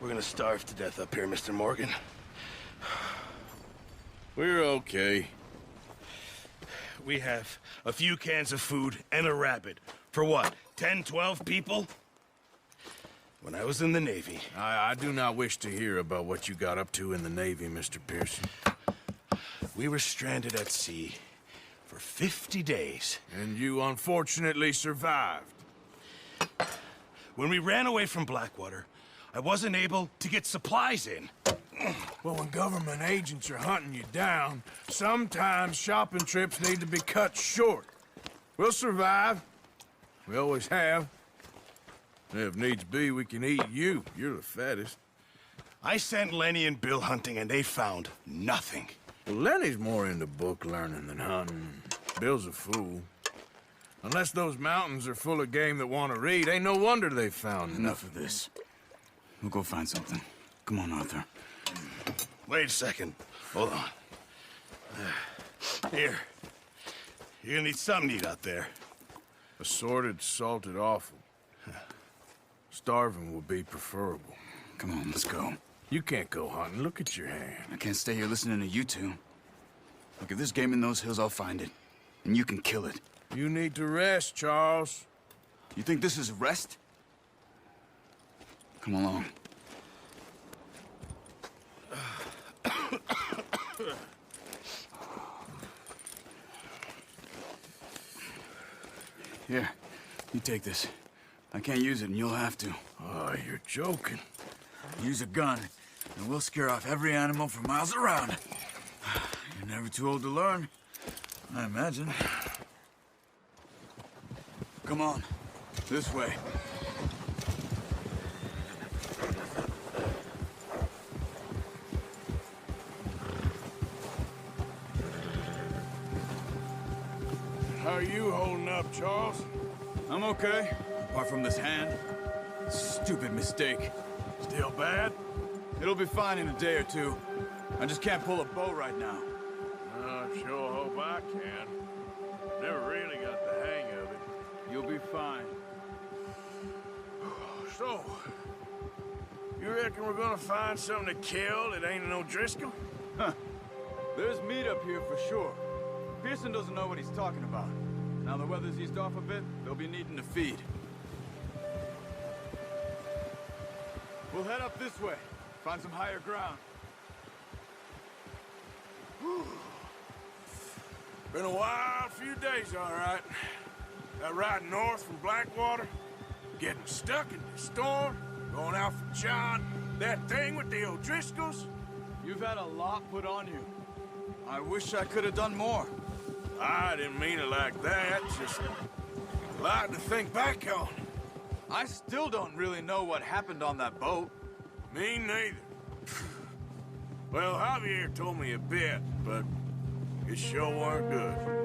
We're gonna starve to death up here, Mr. Morgan. We're okay. We have a few cans of food and a rabbit. For what, 10, 12 people? When I was in the Navy... I do not wish to hear about what you got up to in the Navy, Mr. Pearson. We were stranded at sea for 50 days. And you unfortunately survived. When we ran away from Blackwater, I wasn't able to get supplies in. Well, when government agents are hunting you down, sometimes shopping trips need to be cut short. We'll survive. We always have. If needs be, we can eat you. You're the fattest. I sent Lenny and Bill hunting, and they found nothing. Well, Lenny's more into book learning than hunting. Bill's a fool. Unless those mountains are full of game that want to read, ain't no wonder they found Enough of this. We'll go find something. Come on, Arthur. Wait a second. Hold on. Here. You're gonna need something to eat out there. Assorted, salted offal. Starving would be preferable. Come on, let's go. You can't go hunting. Look at your hand. I can't stay here listening to you two. Look, if there's game in those hills, I'll find it. And you can kill it. You need to rest, Charles. You think this is rest? Come along. Here, you take this. I can't use it, and you'll have to. Oh, you're joking. Use a gun, and we'll scare off every animal for miles around. You're never too old to learn, I imagine. Come on, this way. How are you holding up, Charles? I'm okay, apart from this hand. Stupid mistake. Still bad? It'll be fine in a day or two. I just can't pull a bow right now. I sure hope I can. Never really got the hang of it. You'll be fine. So, you reckon we're gonna find something to kill that ain't an O'Driscoll? Huh. There's meat up here for sure. Pearson doesn't know what he's talking about. Now the weather's eased off a bit, they'll be needing to feed. We'll head up this way. Find some higher ground. Been a wild few days, all right. That ride north from Blackwater, getting stuck in the storm, going out for John, that thing with the O'Driscolls. You've had a lot put on you. I wish I could have done more. I didn't mean it like that, just a lot to think back on. I still don't really know what happened on that boat. Me neither. Well, Javier told me a bit, but it sure weren't good.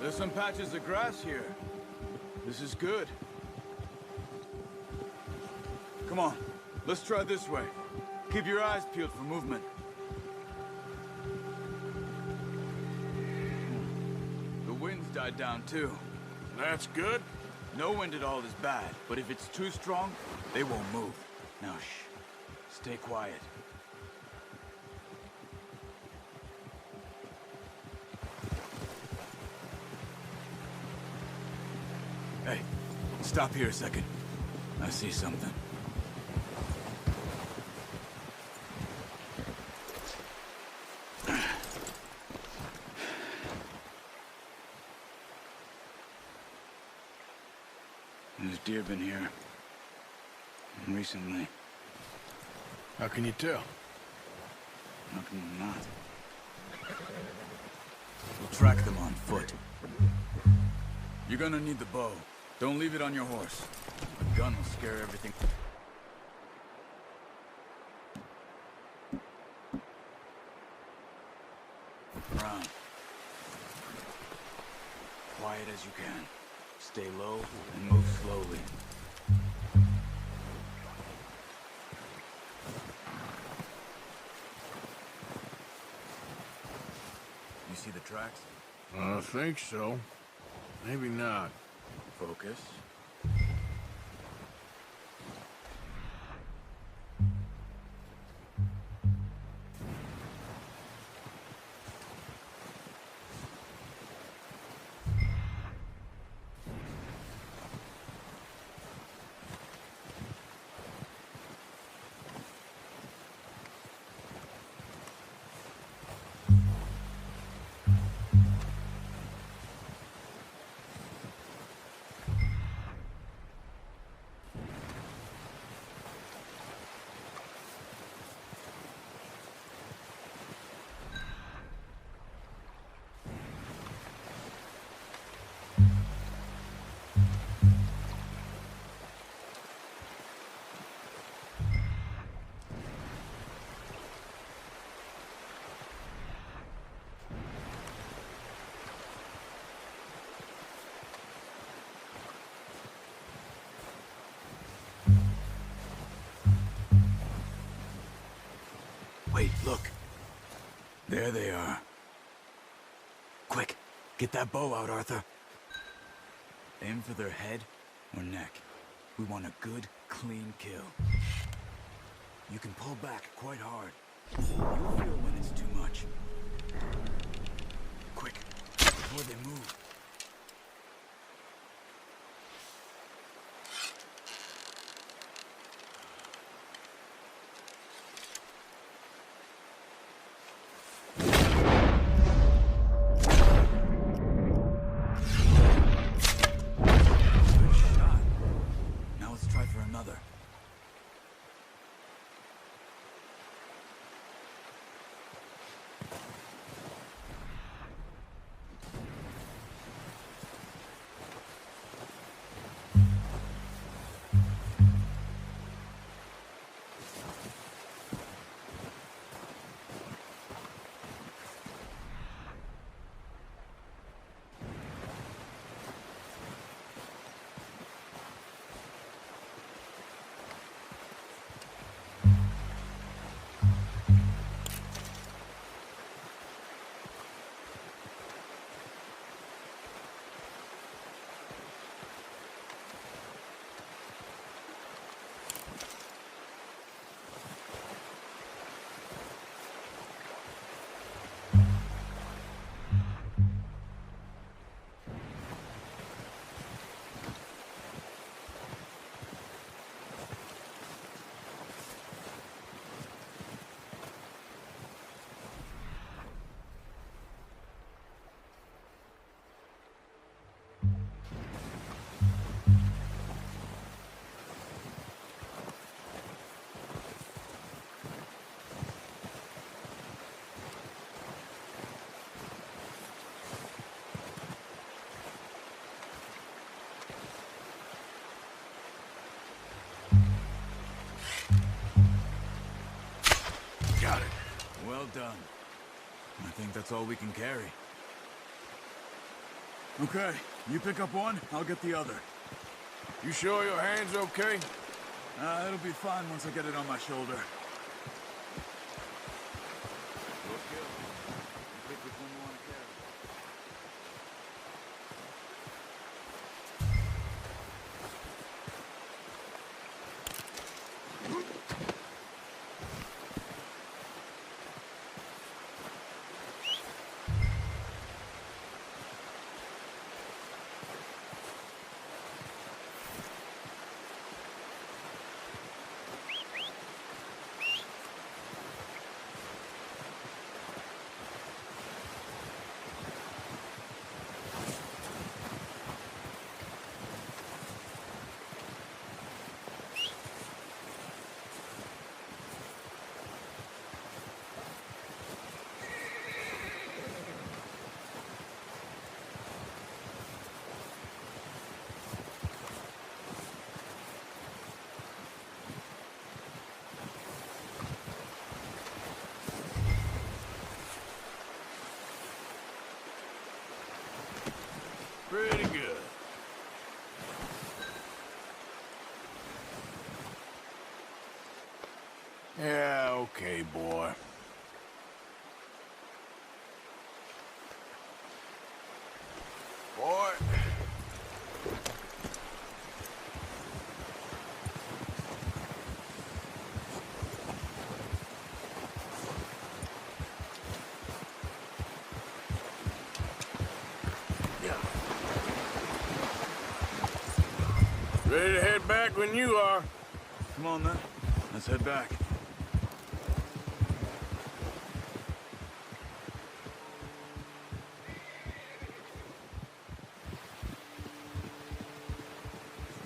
There's some patches of grass here. This is good. Come on, let's try this way. Keep your eyes peeled for movement. The wind's died down too. That's good. No wind at all is bad, but if it's too strong, they won't move. Now shh, stay quiet. Hey, stop here a second. I see something. There's deer been here. Recently. How can you tell? How can you not? We'll track them on foot. You're gonna need the bow. Don't leave it on your horse. A gun will scare everything. Around. Quiet as you can. Stay low and move slowly. You see the tracks? I think so. Maybe not. Focus. Wait, look. There they are. Quick, get that bow out, Arthur. Aim for their head or neck. We want a good, clean kill. You can pull back quite hard. You'll feel when it's too much. Quick, before they move. Got it. Well done. I think that's all we can carry. Okay, you pick up one, I'll get the other. You sure your hand's okay? It'll be fine once I get it on my shoulder. Pick which one you want to carry. Yeah, okay, boy. Boy. Yeah. Ready to head back when you are. Come on, then. Let's head back.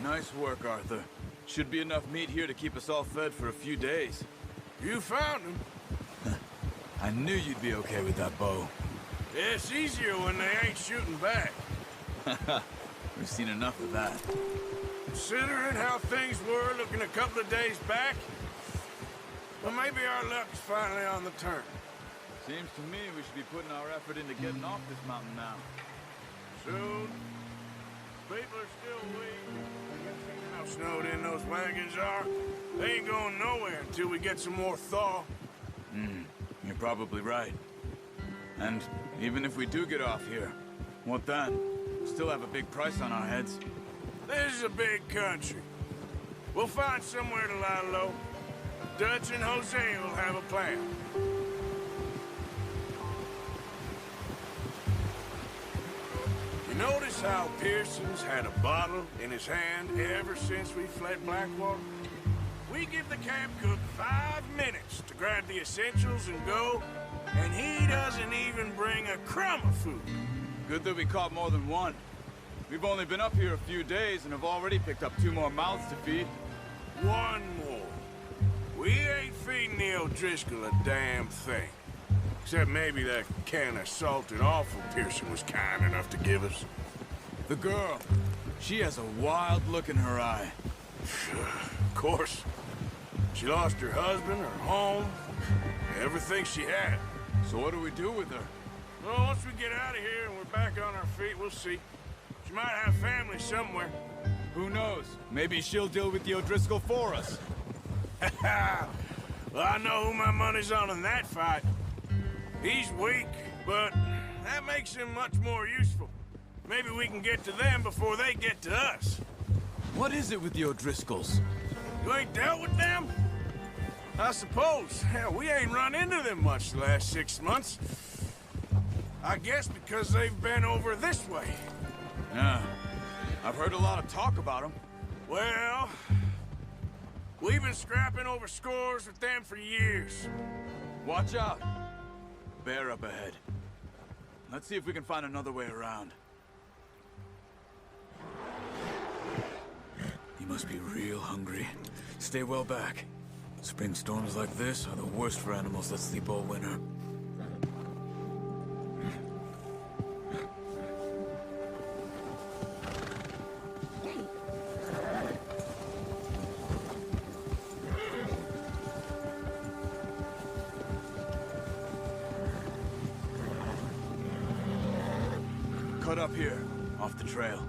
Nice work, Arthur. Should be enough meat here to keep us all fed for a few days. You found him. I knew you'd be okay with that bow. Yeah, it's easier when they ain't shooting back. We've seen enough of that. Considering how things were looking a couple of days back, well, maybe our luck is finally on the turn. Seems to me we should be putting our effort into getting off this mountain now. Soon. People are still waiting. How snowed in those wagons are. They ain't going nowhere until we get some more thaw. You're probably right. And even if we do get off here, what then? We still have a big price on our heads. This is a big country. We'll find somewhere to lie low. Dutch and Jose will have a plan. You notice how Pearson's had a bottle in his hand ever since we fled Blackwater? We give the camp cook 5 minutes to grab the essentials and go, and he doesn't even bring a crumb of food. Good that we caught more than one. We've only been up here a few days and have already picked up 2 more mouths to feed. One more. We ain't feeding the O'Driscoll a damn thing. Except maybe that can of salted offal Pearson was kind enough to give us. The girl, she has a wild look in her eye. Of course. She lost her husband, her home, everything she had. So what do we do with her? Well, once we get out of here and we're back on our feet, we'll see. She might have family somewhere. Who knows? Maybe she'll deal with the O'Driscoll for us. Well, I know who my money's on in that fight. He's weak, but that makes him much more useful. Maybe we can get to them before they get to us. What is it with the O'Driscolls? You ain't dealt with them? I suppose. Hell, we ain't run into them much the last 6 months. I guess because they've been over this way. Yeah, I've heard a lot of talk about them. Well, we've been scrapping over scores with them for years. Watch out. Bear up ahead. Let's see if we can find another way around. You must be real hungry. Stay well back. Spring storms like this are the worst for animals that sleep all winter. Cut up here, off the trail.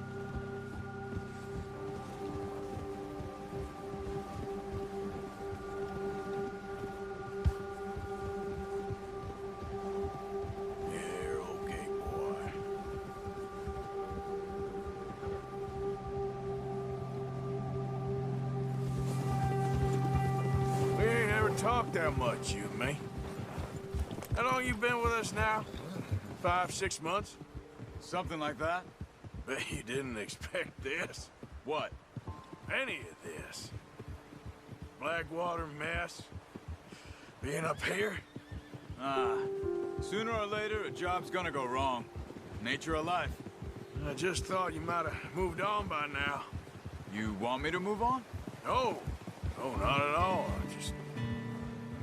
You're okay, boy. We ain't ever talked that much, you and me. How long you been with us now? 5, 6 months? Something like that? Bet you didn't expect this. What? Any of this. Blackwater mess. Being up here. Ah, sooner or later, a job's gonna go wrong. Nature of life. I just thought you might have moved on by now. You want me to move on? No. No, not at all. I just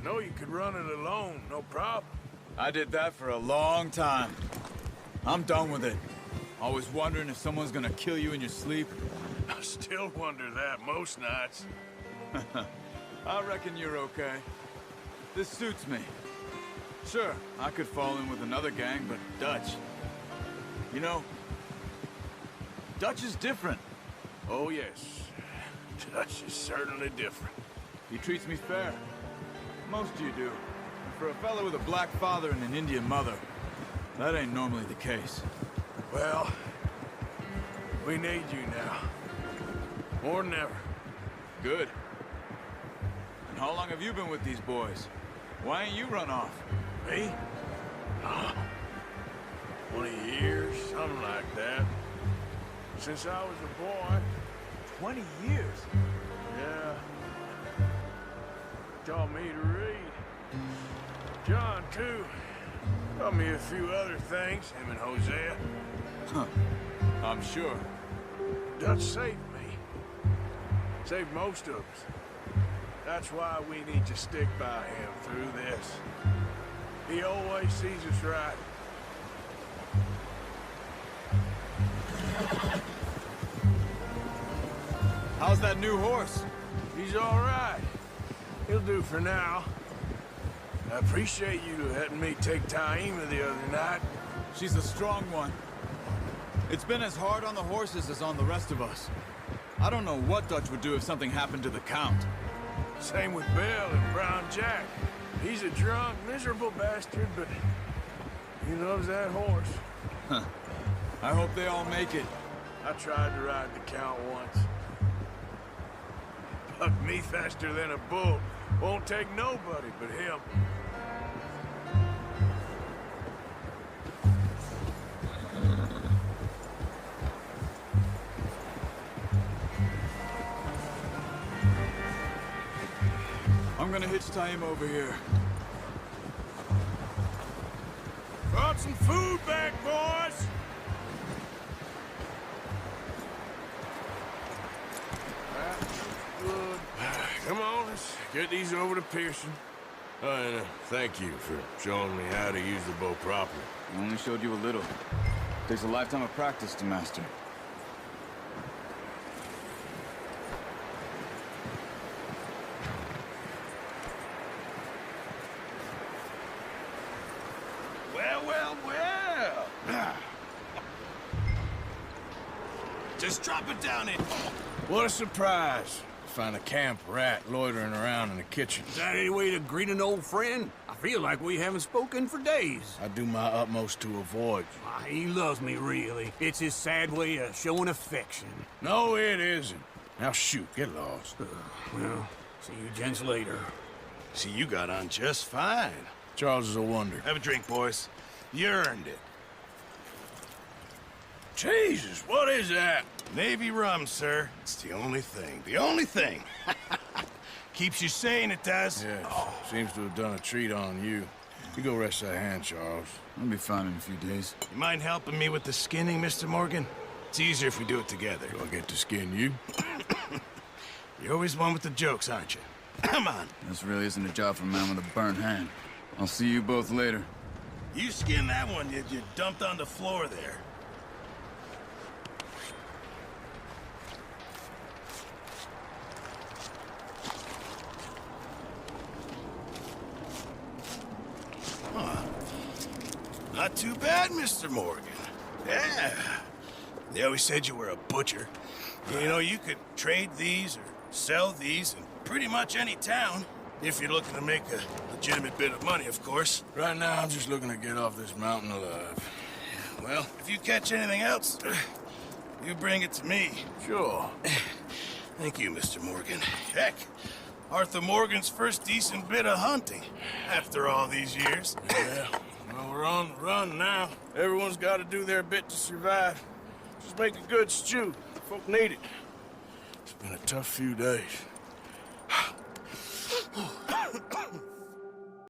know you could run it alone, no problem. I did that for a long time. I'm done with it. Always wondering if someone's gonna kill you in your sleep. I still wonder that most nights. I reckon you're okay. This suits me. Sure, I could fall in with another gang, but Dutch... You know, Dutch is different. Oh, yes. Dutch is certainly different. He treats me fair. Most of you do. For a fellow with a black father and an Indian mother, that ain't normally the case. Well, we need you now. More than ever. Good. And how long have you been with these boys? Why ain't you run off? Me? 20 years, something like that. Since I was a boy. 20 years? Yeah. Taught me to read. John, too. Taught me a few other things, him and Hosea. Huh. I'm sure. Dutch saved me. Saved most of us. That's why we need to stick by him through this. He always sees us right. How's that new horse? He's all right. He'll do for now. I appreciate you letting me take Taima the other night. She's a strong one. It's been as hard on the horses as on the rest of us. I don't know what Dutch would do if something happened to the Count. Same with Bill and Brown Jack. He's a drunk, miserable bastard, but he loves that horse. Huh. I hope they all make it. I tried to ride the Count once. Bucked me faster than a bull. Won't take nobody but him. I'm gonna hitch Taima over here. Brought some food back, boys! That's good. Come on, let's get these over to Pearson. And thank you for showing me how to use the bow properly. I only showed you a little. Takes a lifetime of practice to master. Well, well, well. Just drop it down in. What a surprise. Find a camp rat loitering around in the kitchen. Is that any way to greet an old friend? I feel like we haven't spoken for days. I do my utmost to avoid you. He loves me, really. It's his sad way of showing affection. No, it isn't. Now shoot, get lost. Well, see you gents later. See, you got on just fine. Charles is a wonder. Have a drink, boys. You earned it. Jesus, what is that? Navy rum, sir. It's the only thing. The only thing. Keeps you sane, it does. Yeah, seems to have done a treat on you. You go rest that hand, Charles. I'll be fine in a few days. You mind helping me with the skinning, Mr. Morgan? It's easier if we do it together. Do I get to skin you? You're always one with the jokes, aren't you? Come on. This really isn't a job for a man with a burnt hand. I'll see you both later. You skinned that one you dumped on the floor there. Not too bad, Mr. Morgan. Yeah. They always said you were a butcher. You know, you could trade these or sell these in pretty much any town. If you're looking to make a legitimate bit of money, of course. Right now, I'm just looking to get off this mountain alive. Well, if you catch anything else, you bring it to me. Sure. Thank you, Mr. Morgan. Heck, Arthur Morgan's first decent bit of hunting after all these years. Yeah. Well, we're on the run now. Everyone's got to do their bit to survive. Just make a good stew. Folk need it. It's been a tough few days.